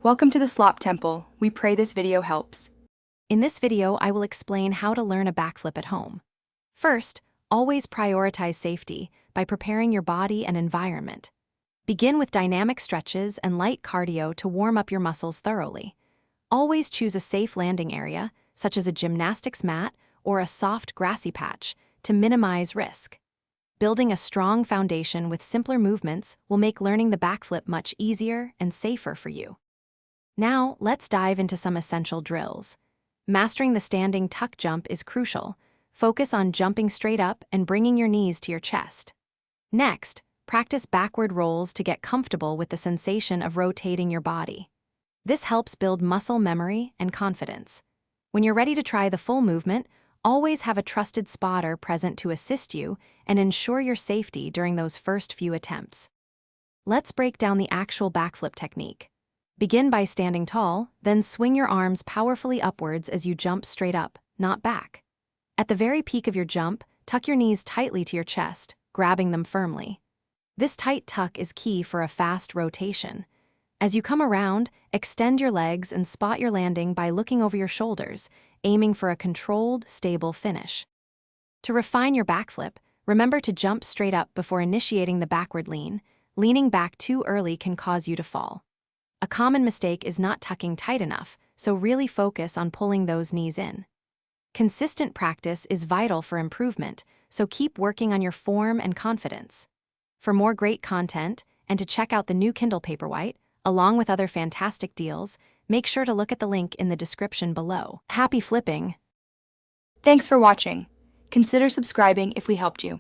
Welcome to the Slop Temple. We pray this video helps. In this video, I will explain how to learn a backflip at home. First, always prioritize safety by preparing your body and environment. Begin with dynamic stretches and light cardio to warm up your muscles thoroughly. Always choose a safe landing area, such as a gymnastics mat or a soft grassy patch, to minimize risk. Building a strong foundation with simpler movements will make learning the backflip much easier and safer for you. Now, let's dive into some essential drills. Mastering the standing tuck jump is crucial. Focus on jumping straight up and bringing your knees to your chest. Next, practice backward rolls to get comfortable with the sensation of rotating your body. This helps build muscle memory and confidence. When you're ready to try the full movement, always have a trusted spotter present to assist you and ensure your safety during those first few attempts. Let's break down the actual backflip technique. Begin by standing tall, then swing your arms powerfully upwards as you jump straight up, not back. At the very peak of your jump, tuck your knees tightly to your chest, grabbing them firmly. This tight tuck is key for a fast rotation. As you come around, extend your legs and spot your landing by looking over your shoulders, aiming for a controlled, stable finish. To refine your backflip, remember to jump straight up before initiating the backward lean. Leaning back too early can cause you to fall. A common mistake is not tucking tight enough, so really focus on pulling those knees in. Consistent practice is vital for improvement, so keep working on your form and confidence. For more great content, and to check out the new Kindle Paperwhite, along with other fantastic deals, make sure to look at the link in the description below. Happy flipping! Thanks for watching. Consider subscribing if we helped you.